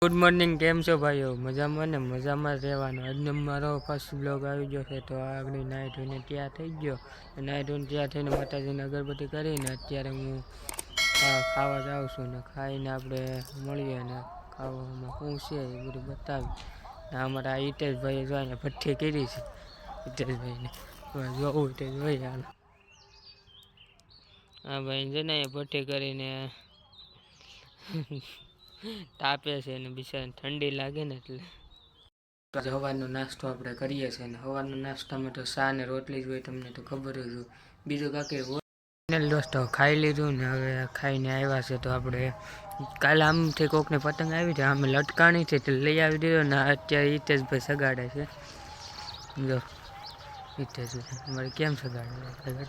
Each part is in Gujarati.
ગુડ મોર્નિંગ, કેમ છો ભાઈઓ? મજામાં ને? મજામાં જ રહેવાનું. આજનો મારો ફર્સ્ટ બ્લોગ આવી ગયો છે. તો આગળ નાહી ધોઈને તૈયાર થઈ ગયો. નાહી ધોઈને તૈયાર થઈને માતાજીને અગરબત્તી કરીને અત્યારે હું ખાવા જાઉં છું. ને ખાઈને આપણે મળીએ ને ખાવામાં શું છે એ બધું બતાવી. અમારા હિતેશભાઈએ જો અહીંયા ભઠ્ઠી કરી છે. હિતેશભાઈને જોવું તે જોઈએ. હાલ હા ભાઈ છે ને ભઠ્ઠી કરીને તાપે છે ને બિચારાને ઠંડી લાગે ને એટલે સવારનો નાસ્તો આપણે કરીએ છીએ. ને સવારના નાસ્તામાં તો ચા ને રોટલી જ હોય, તમને તો ખબર જ હોય. બીજું કાંઈ હોય દોસ્તો ખાઈ લીધું ને હવે ખાઈને આવ્યા છે. તો આપણે કાલે આમથી કોકને પતંગ આવી છે, અમે લટકાણી છે તે લઈ આવી દીધો ને અત્યારે હિતેશભાઈ સગાડે છે. જો હિતેશભાઈ અમારે કેમ સગાડે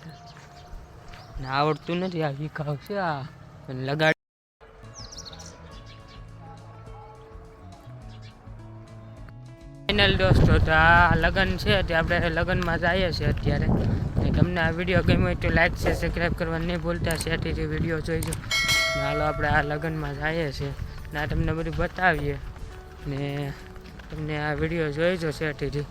ને આવડતું નથી. આ શીખાવ છે આ લગાડ ફાઇનલ દોસ્તો. તો આ લગ્ન છે તે આપણે લગ્નમાં જઈએ છીએ અત્યારે. ને તમને આ વિડીયો ગમ્યો હોય તો લાઈક છે, સબસ્ક્રાઈબ કરવાનું નહીં ભૂલતા. સેટીથી વિડીયો જોઈજો. હાલો આપણે આ લગ્નમાં જઈએ છીએ ને આ તમને બધું બતાવીએ ને તમને આ વિડીયો જોઈજો સેટીથી.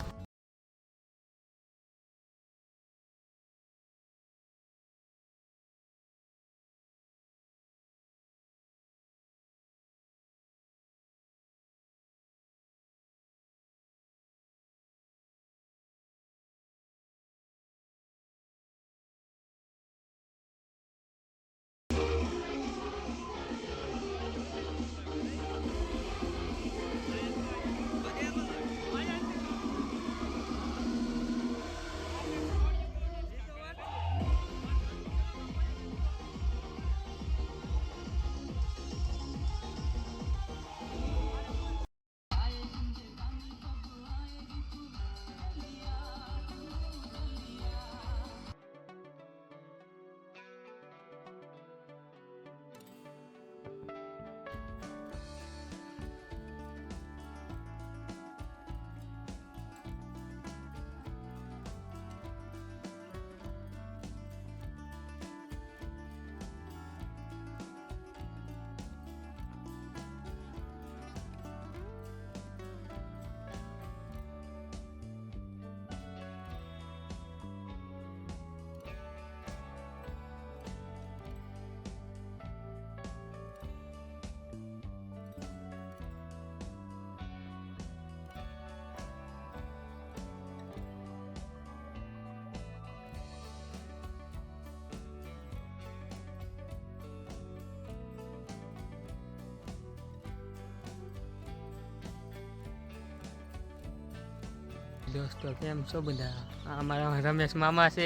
દોસ્તો કેમ છો બધા? અમારા રમેશ મામા છે.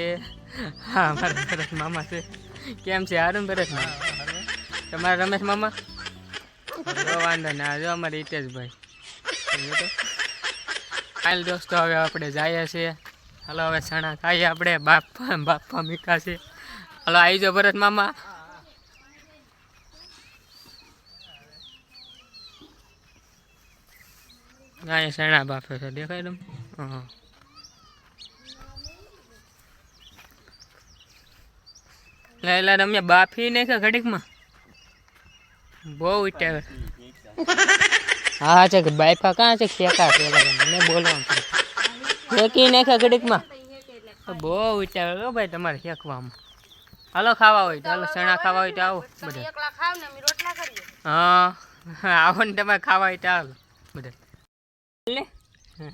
હા, અમારા ભરત મામા છે. કેમ છે? હારું ભરત મામા? તમારા રમેશ મામા વાંધો ના. જો અમારે હિતેશભાઈ. હાલ દોસ્તો હવે આપણે જઈએ છીએ. હાલો હવે ચણા ખાઈએ આપણે. બાપા મીઠા છે. હાલો આવી જાઓ ભરત મામા. અહીંયા ચણા બાફે છે, દેખાય તમે? હા, એટલે તમે બાફી ને કે ઘડીકમાં બહુ ઉઠ્યા. હા છે કે બાફા કાં છે? શેકા છે મને બોલવાનું શેકી નાખ્યા ઘડીકમાં. બહુ ઉઠ્યા ભાઈ તમારે શેકવામાં. હાલો ખાવા હોય તો હાલો, ચણા ખાવા હોય તો આવો બધા. હા આવો ને તમારે ખાવા હોય તો આવો બધા.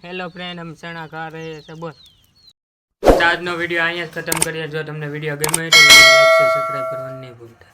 હેલો ફ્રેન્ડ, हम चना खा रहे हैं. बोल. આજનો વિડીયો અહીંયા જ ખતમ કરીએ. જો તમને વિડીયો ગમ્યો હોય તો લાઈક છે, સબસ્ક્રાઈબ કરવાનું નહીં ભૂલતા.